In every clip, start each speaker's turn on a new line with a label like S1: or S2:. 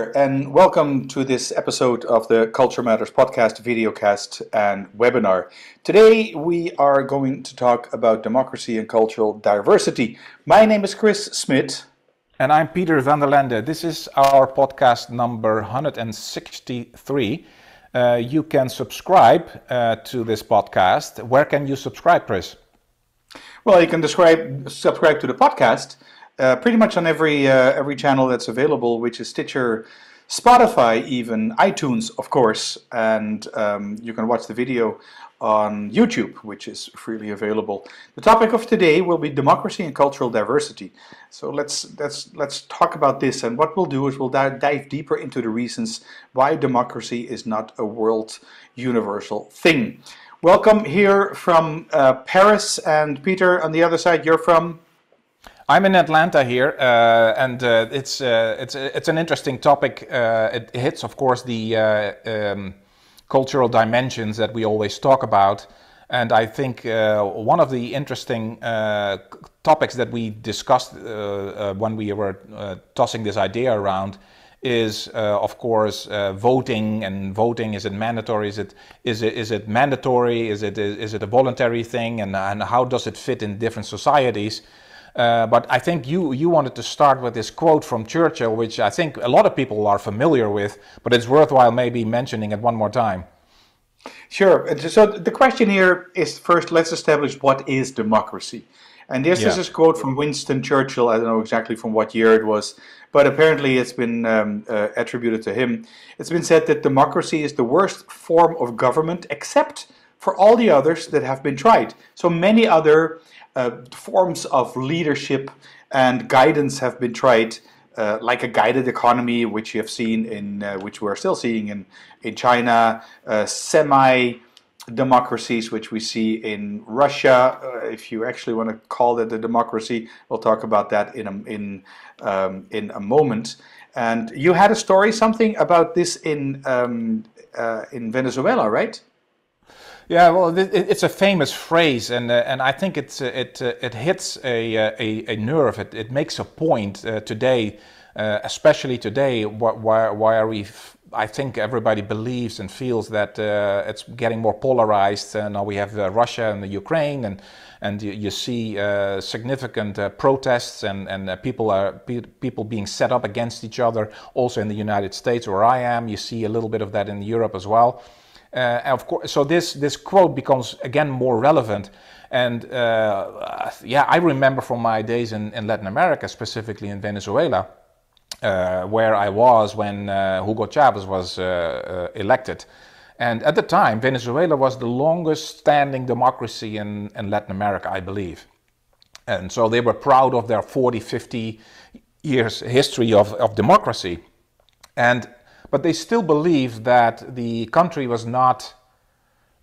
S1: there, and welcome to this episode of the Culture Matters podcast, videocast, and webinar. Today we are going to talk about democracy and cultural diversity. My name is Chris Smit.
S2: And I'm Peter van der Lende. This is our podcast number 163. You can subscribe to this podcast. Where can you subscribe, Chris?
S1: Well, you can subscribe to the podcast pretty much on every channel that's available, which is Stitcher, Spotify, even iTunes, of course, and you can watch the video on YouTube, which is freely available. The topic of today will be democracy and cultural diversity. So let's talk about this, and what we'll do is we'll dive deeper into the reasons why democracy is not a world universal thing. Welcome here from Paris, and Peter, on the other side, you're from?
S2: I'm in Atlanta here, and it's an interesting topic. It hits, of course, the cultural dimensions that we always talk about, and I think one of the interesting topics that we discussed when we were tossing this idea around is, of course, voting. And voting, is it mandatory? Is it mandatory? Is it a voluntary thing? And how does it fit in different societies? But I think you wanted to start with this quote from Churchill, which I think a lot of people are familiar with, but it's worthwhile maybe mentioning it one more time.
S1: Sure. So the question here is, first, let's establish what is democracy. And this is a quote from Winston Churchill. I don't know exactly from what year it was, but apparently it's been attributed to him. It's been said that democracy is the worst form of government except for all the others that have been tried. So many other forms of leadership and guidance have been tried, like a guided economy, which you have seen in, which we're still seeing in China, semi-democracies, which we see in Russia. If you actually want to call that a democracy, we'll talk about that in a moment. And you had a story, something about this in Venezuela, right?
S2: Yeah, well, it's a famous phrase, and I think it hits a nerve. It makes a point today, especially today, where I think everybody believes and feels that it's getting more polarized. Now we have Russia and the Ukraine, and you see significant protests and people being set up against each other. Also in the United States, where I am, you see a little bit of that in Europe as well. Of course, so this quote becomes again more relevant, and I remember from my days in Latin America, specifically in Venezuela, where I was when Hugo Chavez was elected, and at the time Venezuela was the longest standing democracy in Latin America, I believe, and so they were proud of their 40-50 years history of democracy, but they still believed that the country was not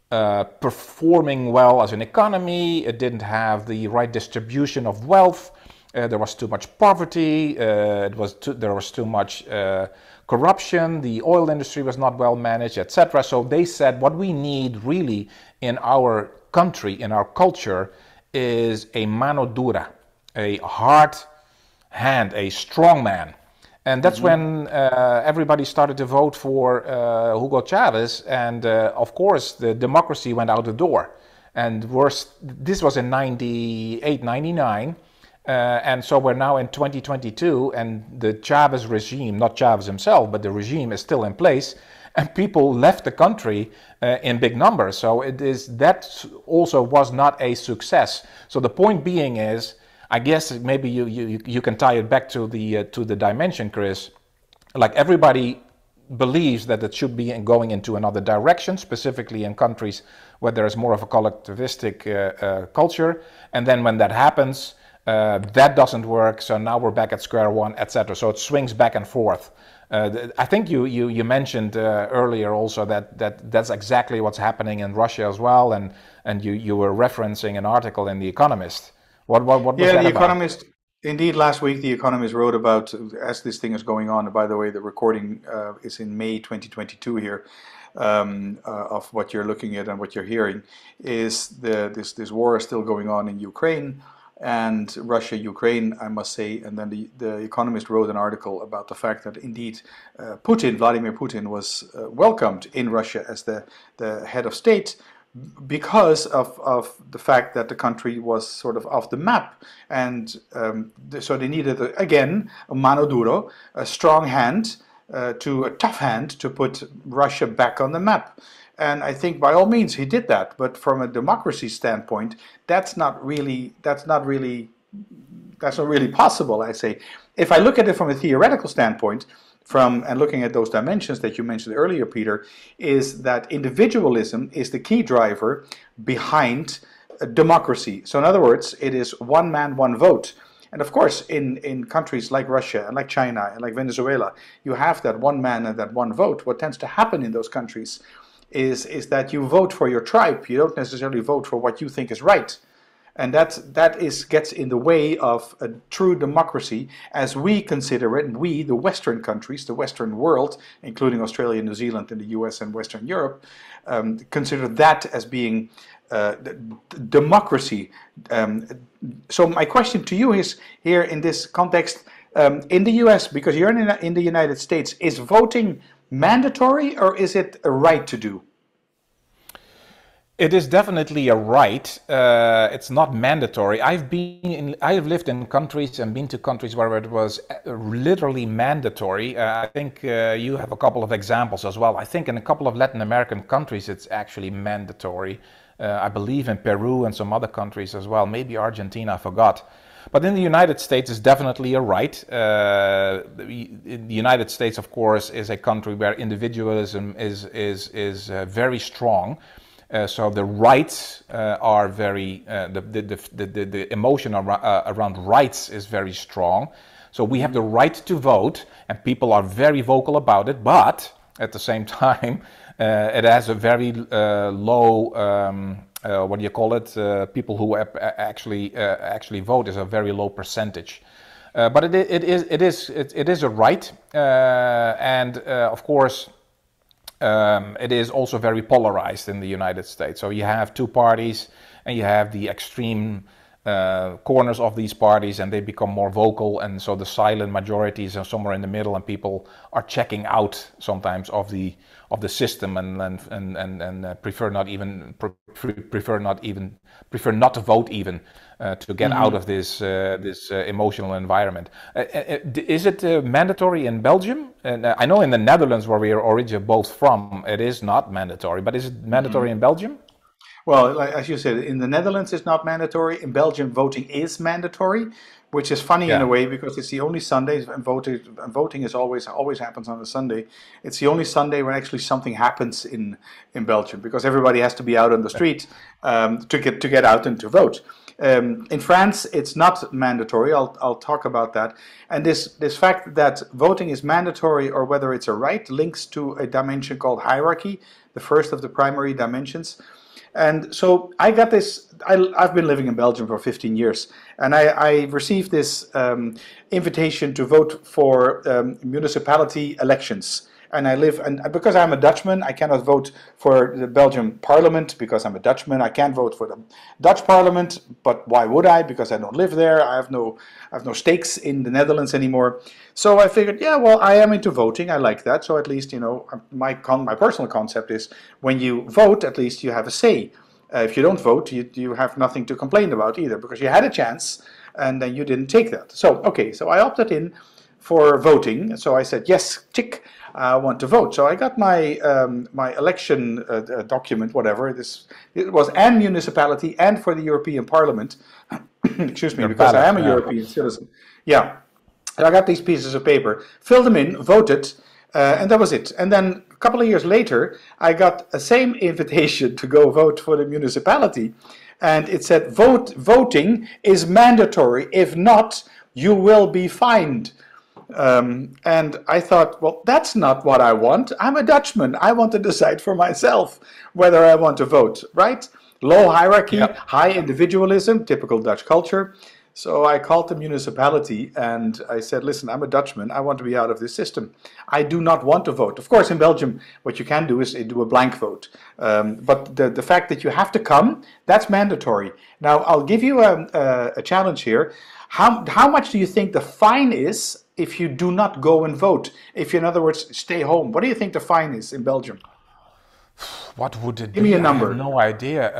S2: performing well as an economy. It didn't have the right distribution of wealth. There was too much poverty. There was too much corruption. The oil industry was not well managed, etc. So they said, what we need really in our country, in our culture, is a mano dura, a hard hand, a strong man. And that's when everybody started to vote for Hugo Chavez, and of course the democracy went out the door. And this was in 98, 99, and so we're now in 2022, and the Chavez regime, not Chavez himself, but the regime is still in place, and people left the country in big numbers. So that also was not a success. So the point being is, I guess maybe you can tie it back to the dimension, Chris. Like, everybody believes that it should be going into another direction, specifically in countries where there is more of a collectivistic culture. And then when that happens, that doesn't work. So now we're back at square one, etc. So it swings back and forth. I think you mentioned earlier also that's exactly what's happening in Russia as well, and you were referencing an article in The Economist. What was that
S1: The
S2: about?
S1: Economist. Indeed, last week The Economist wrote about, as this thing is going on. And by the way, the recording is in May 2022 here, of what you're looking at and what you're hearing is this war is still going on in Ukraine, and Russia, Ukraine, I must say. And then the Economist wrote an article about the fact that indeed Vladimir Putin was welcomed in Russia as the head of state because of the fact that the country was sort of off the map. And so they needed, again, a mano duro, a strong hand, a tough hand to put Russia back on the map. And I think by all means he did that, but from a democracy standpoint, that's not really possible, I say. If I look at it from a theoretical standpoint, and looking at those dimensions that you mentioned earlier, Peter, is that individualism is the key driver behind democracy. So in other words, it is one man, one vote. And of course, in countries like Russia and like China and like Venezuela, you have that one man and that one vote. What tends to happen in those countries is that you vote for your tribe. You don't necessarily vote for what you think is right. And that gets in the way of a true democracy as we consider it, and we, the Western countries, the Western world, including Australia, New Zealand, and the US and Western Europe, consider that as being democracy. So my question to you is, here in this context, in the US, because you're in the United States, is voting mandatory or is it a right to do?
S2: It is definitely a right. It's not mandatory. I have lived in countries and been to countries where it was literally mandatory. I think you have a couple of examples as well. I think in a couple of Latin American countries it's actually mandatory. I believe in Peru and some other countries as well. Maybe Argentina, I forgot. But in the United States, it's definitely a right. The United States, of course, is a country where individualism is very strong. So the rights are very, the emotion around rights is very strong. So we have the right to vote, and people are very vocal about it. But at the same time, it has a very low. What do you call it? People who actually vote is a very low percentage. But it is a right, and of course, it is also very polarized in the United States. So you have two parties, and you have the extreme corners of these parties, and they become more vocal, and so the silent majorities are somewhere in the middle, and people are checking out sometimes of the system and prefer not to vote even to get out of this emotional environment. Is it mandatory in Belgium? And I know in the Netherlands, where we are originally both from, it is not mandatory. But is it mandatory in Belgium?
S1: Well, as you said, in the Netherlands it's not mandatory. In Belgium, voting is mandatory, which is funny in a way because it's the only Sunday, and voting is always happens on a Sunday. It's the only Sunday when actually something happens in Belgium, because everybody has to be out on the street to get out and to vote. In France, it's not mandatory. I'll talk about that. And this fact that voting is mandatory or whether it's a right links to a dimension called hierarchy, the first of the primary dimensions. And so I got this, I've been living in Belgium for 15 years, and I received this invitation to vote for municipality elections. And because I'm a Dutchman, I cannot vote for the Belgian parliament because I'm a Dutchman. I can't vote for the Dutch parliament, but why would I? Because I don't live there. I have no stakes in the Netherlands anymore. So I figured, yeah, well, I am into voting. I like that. So at least, my personal concept is when you vote, at least you have a say. If you don't vote, you have nothing to complain about either, because you had a chance and then you didn't take that. So, okay, so I opted in for voting. So I said, yes, tick. I want to vote. So I got my my election document, whatever. It was and municipality and for the European Parliament. Excuse me, because I am a European citizen. Yeah. And I got these pieces of paper, filled them in, voted, and that was it. And then a couple of years later, I got the same invitation to go vote for the municipality. And it said, voting is mandatory. If not, you will be fined. And I thought, well, that's not what I want. I'm a Dutchman. I want to decide for myself whether I want to vote, right? Low hierarchy, high individualism, typical Dutch culture. So I called the municipality and I said, listen, I'm a Dutchman. I want to be out of this system. I do not want to vote. Of course, in Belgium, what you can do is do a blank vote. But the fact that you have to come, that's mandatory. Now, I'll give you a challenge here. How much do you think the fine is if you do not go and vote? If you, in other words, stay home. What do you think the fine is in Belgium?
S2: What would it
S1: Give me
S2: be?
S1: a
S2: I have
S1: number.
S2: no idea.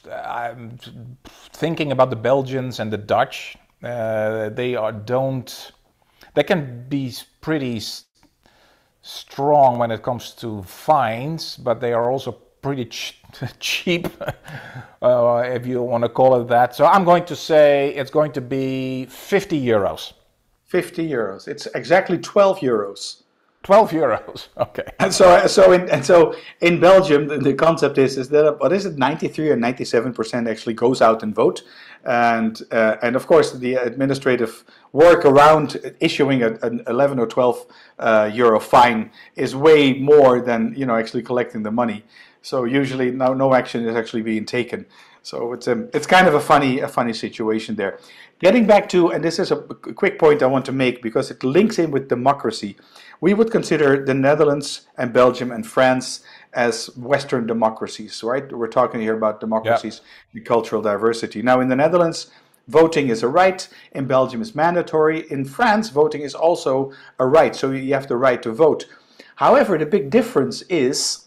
S2: I'm thinking about the Belgians and the Dutch. They are don't. They can be pretty strong when it comes to fines, but they are also pretty cheap, if you want to call it that. So I'm going to say it's going to be 50 euros.
S1: 50 euros. It's exactly 12 euros.
S2: 12 euros. Okay.
S1: And so in Belgium, the concept is that what is it, 93 or 97% actually goes out and vote, and of course the administrative work around issuing an 11 or 12 euro fine is way more than actually collecting the money. So usually no action is actually being taken. So it's kind of a funny situation there. Getting back to, and this is a quick point I want to make because it links in with democracy. We would consider the Netherlands and Belgium and France as Western democracies, right? We're talking here about democracies and cultural diversity. Now, in the Netherlands, voting is a right. In Belgium, it's mandatory. In France, voting is also a right. So you have the right to vote. However, the big difference is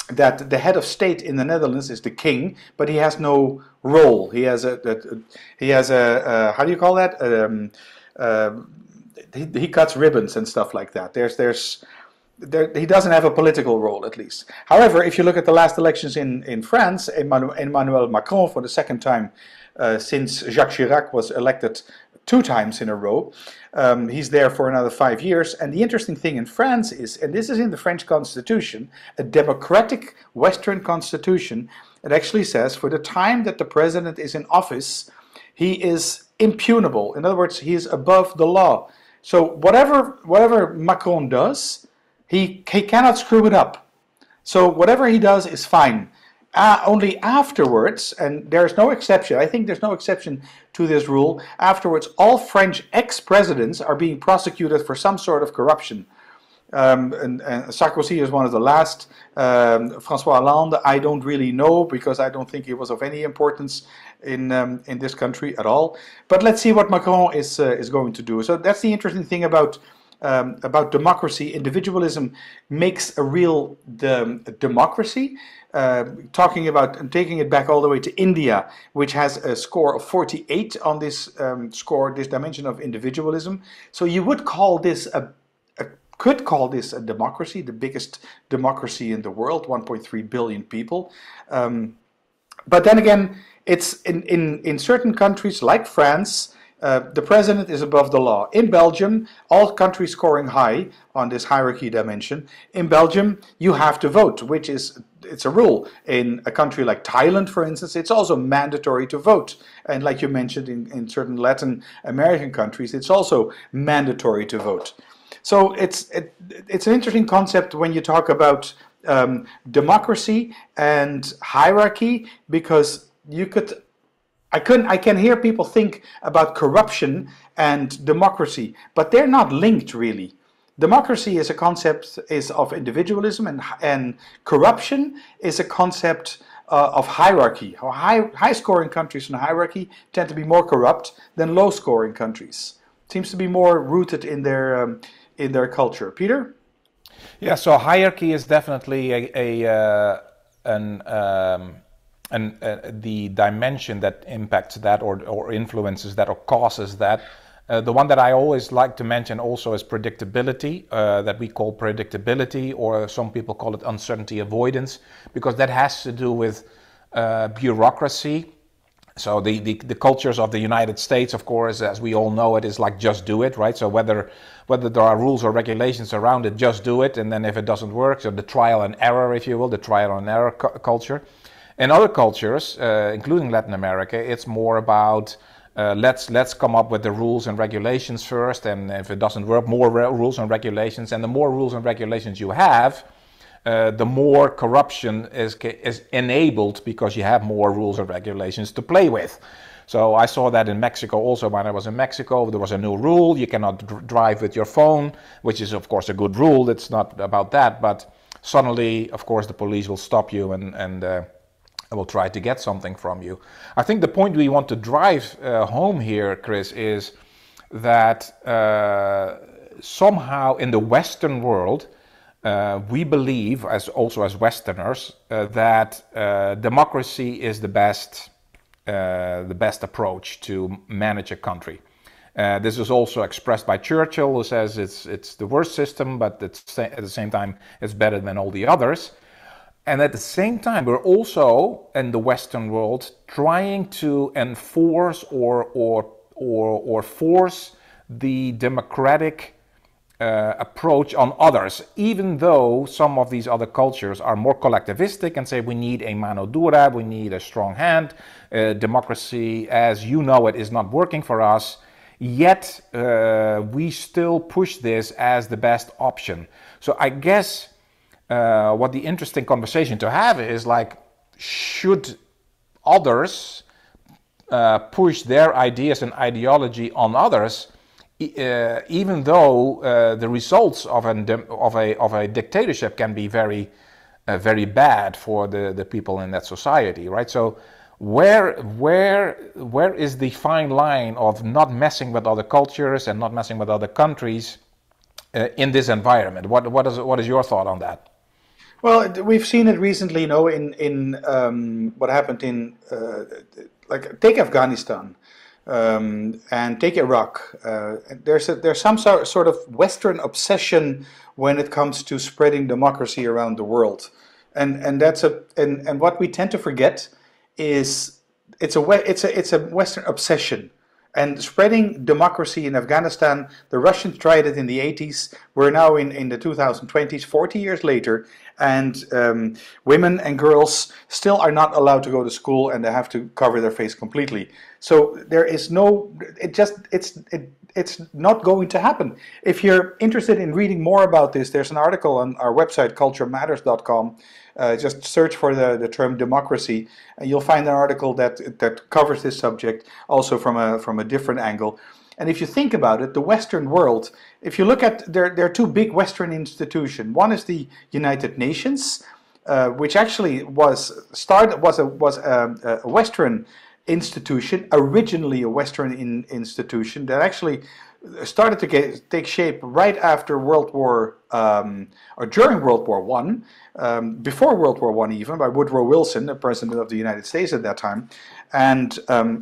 S1: that the head of state in the Netherlands is the king, but he has no role. He has a how do you call that? He cuts ribbons and stuff like that. He doesn't have a political role, at least. However, if you look at the last elections in France, Emmanuel Macron, for the second time since Jacques Chirac was elected 2 times in a row, he's there for another 5 years. And the interesting thing in France is, and this is in the French Constitution, a democratic Western constitution, it actually says for the time that the president is in office, he is impunable. In other words, he is above the law. So whatever Macron does, he cannot screw it up. So whatever he does is fine. Only afterwards, and there's no exception, I think there's no exception to this rule, afterwards all French ex-presidents are being prosecuted for some sort of corruption. And Sarkozy is one of the last. François Hollande, I don't really know because I don't think he was of any importance in this country at all. But let's see what Macron is going to do. So that's the interesting thing about democracy. Individualism makes a real democracy. Talking about and taking it back all the way to India, which has a score of 48 on this this dimension of individualism. So you would call this could call this a democracy, the biggest democracy in the world, 1.3 billion people. But then again, it's in certain countries like France, the president is above the law. In Belgium, all countries scoring high on this hierarchy dimension. In Belgium, you have to vote, which is it's a rule. In a country like Thailand, for instance, it's also mandatory to vote. And like you mentioned, in certain Latin American countries, it's also mandatory to vote. So it's an interesting concept when you talk about democracy and hierarchy, because I can hear people think about corruption and democracy, but they're not linked really. Democracy is a concept of individualism, and corruption is a concept of hierarchy. High-scoring countries in hierarchy tend to be more corrupt than low-scoring countries. Seems to be more rooted in their culture. Peter?
S2: Yeah, so hierarchy is definitely the dimension that impacts that or influences that or causes that. The one that I always like to mention also is predictability, that we call predictability, or some people call it uncertainty avoidance, because that has to do with bureaucracy. So the cultures of the United States, of course, as we all know, it is like just do it, right? So whether there are rules or regulations around it, just do it, and then if it doesn't work, so the trial and error, if you will, the trial and error culture. In other cultures, including Latin America, it's more about let's come up with the rules and regulations first, and if it doesn't work, more rules and regulations, and the more rules and regulations you have, the more corruption is enabled because you have more rules and regulations to play with. So I saw that in Mexico also. When I was in Mexico, there was a new rule: you cannot drive with your phone, which is of course a good rule. It's not about that, but suddenly, of course, the police will stop you and will try to get something from you. I think the point we want to drive home here, Chris, is that somehow in the Western world, we believe, as also as Westerners, that democracy is the best approach to manage a country. This is also expressed by Churchill, who says it's the worst system, but at the same time it's better than all the others. And at the same time, we're also in the Western world trying to enforce or force the democratic approach on others, even though some of these other cultures are more collectivistic and say we need a mano dura, we need a strong hand. Democracy, as you know it, is not working for us. Yet we still push this as the best option. So I guess what the interesting conversation to have is like, should others push their ideas and ideology on others, even though the results of a dictatorship can be very bad for the people in that society, right? So where is the fine line of not messing with other cultures and not messing with other countries in this environment? What is your thought on that?
S1: Well, we've seen it recently, in what happened in like take Afghanistan and take Iraq. There's some sort of Western obsession when it comes to spreading democracy around the world, and what we tend to forget is it's a Western obsession. And spreading democracy in Afghanistan, the Russians tried it in the 80s. We're now in the 2020s, 40 years later, and women and girls still are not allowed to go to school, and they have to cover their face completely. So there is no, it's not going to happen. If you're interested in reading more about this, there's an article on our website, culturematters.com. Just search for the term democracy, and you'll find an article that covers this subject also from a different angle. And if you think about it, the Western world, if you look at, there are two big Western institutions. One is the United Nations, which actually was a Western institution, originally a Western institution that actually started to take shape right after World War, or during World War One, before World War One even, by Woodrow Wilson, the President of the United States at that time. And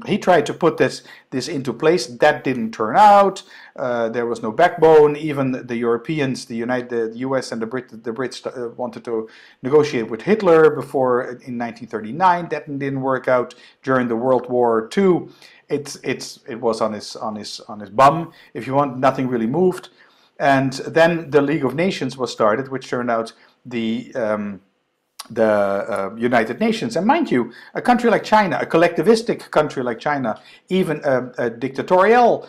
S1: he tried to put this into place. That didn't turn out. There was no backbone. Even the Europeans, the US and the Brits wanted to negotiate with Hitler before in 1939. That didn't work out. During the World War II, it was on his bum, if you want. Nothing really moved. And then the League of Nations was started, which turned out the United Nations. And mind you, a country like China, a collectivistic country like China, even a dictatorial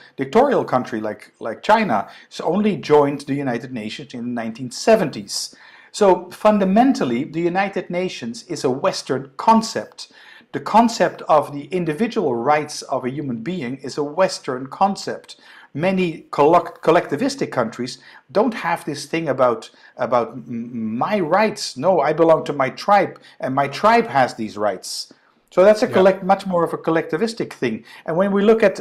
S1: country like China, only joined the United Nations in the 1970s. So fundamentally, the United Nations is a Western concept. The concept of the individual rights of a human being is a Western concept. Many collectivistic countries don't have this thing about my rights. No, I belong to my tribe, and my tribe has these rights. So that's much more of a collectivistic thing. And when we look at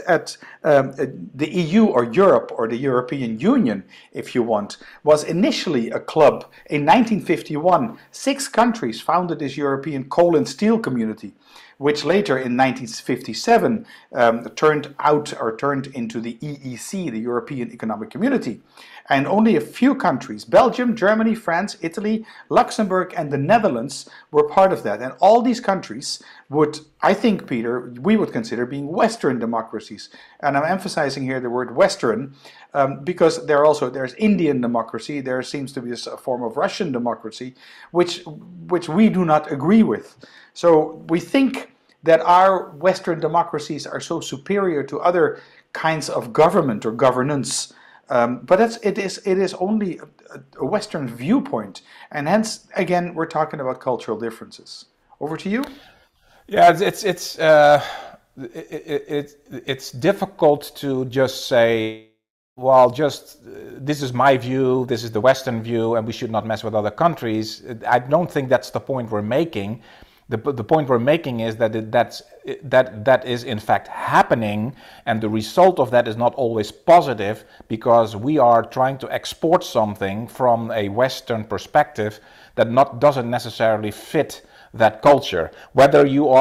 S1: the EU or Europe or the European Union, if you want, was initially a club. In 1951, 6 countries founded this European coal and steel community, which later in 1957 turned into the EEC, the European Economic Community. And only a few countries, Belgium, Germany, France, Italy, Luxembourg, and the Netherlands, were part of that. And all these countries would, I think, Peter, we would consider being Western democracies. And I'm emphasizing here the word Western because there's Indian democracy, there seems to be a form of Russian democracy, which we do not agree with. So we think that our Western democracies are so superior to other kinds of government or governance. But it is only a Western viewpoint, and hence again we're talking about cultural differences. Over to you.
S2: Yeah, it's it's difficult to just say, well, just this is my view, this is the Western view, and we should not mess with other countries. I don't think that's the point we're making. The point we're making is that that is in fact happening, and the result of that is not always positive, because we are trying to export something from a Western perspective that doesn't necessarily fit that culture. Whether you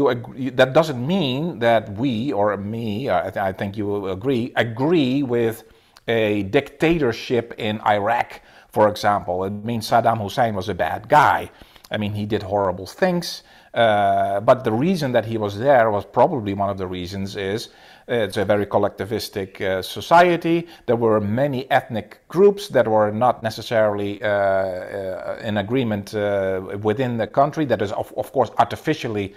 S2: agree, that doesn't mean that we or me, I think you will agree with a dictatorship in Iraq, for example. It means Saddam Hussein was a bad guy. I mean, he did horrible things, but the reason that he was there was probably one of the reasons is it's a very collectivistic society. There were many ethnic groups that were not necessarily in agreement within the country. That is, of course, artificially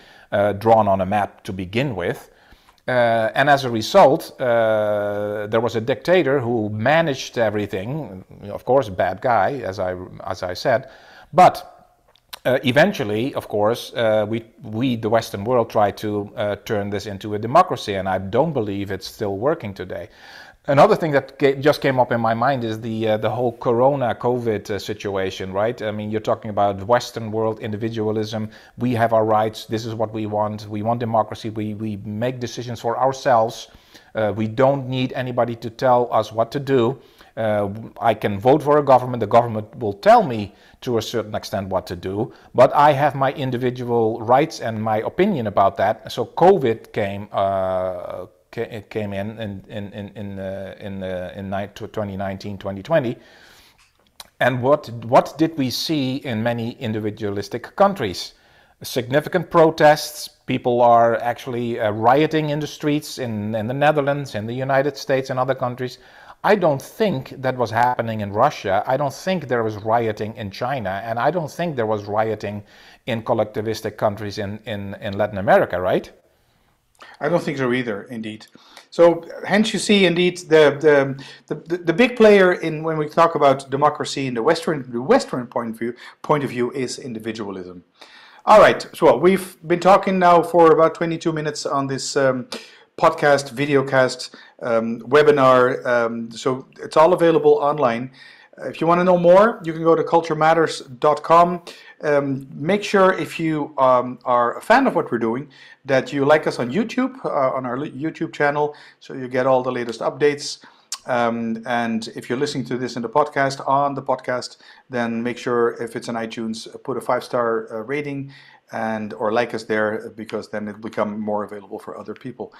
S2: drawn on a map to begin with. And as a result, there was a dictator who managed everything. Of course, a bad guy, as I said, but eventually, of course, we, the Western world, try to turn this into a democracy, and I don't believe it's still working today. Another thing that just came up in my mind is the whole COVID situation, right? I mean, you're talking about Western world individualism. We have our rights. This is what we want. We want democracy. We make decisions for ourselves. We don't need anybody to tell us what to do. I can vote for a government. The government will tell me to a certain extent what to do, but I have my individual rights and my opinion about that. So COVID came in 2019, 2020. And what did we see in many individualistic countries? Significant protests. People are actually rioting in the streets in the Netherlands, in the United States, and other countries. I don't think that was happening in Russia. I don't think there was rioting in China, and I don't think there was rioting in collectivistic countries in Latin America, right?
S1: I don't think so either, indeed. So hence you see, indeed, the big player in when we talk about democracy in the Western point of view is individualism. All right, so we've been talking now for about 22 minutes on this podcast, videocast, webinar. So it's all available online. If you want to know more, you can go to culturematters.com. Make sure, if you are a fan of what we're doing, that you like us on YouTube, on our YouTube channel, so you get all the latest updates. And if you're listening to this in the podcast, on the podcast, then make sure, if it's on iTunes, put a 5-star rating or like us there, because then it'll become more available for other people.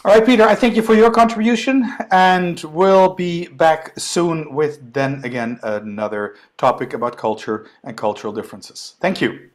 S1: All right, Peter, I thank you for your contribution, and we'll be back soon with, then again, another topic about culture and cultural differences. Thank you.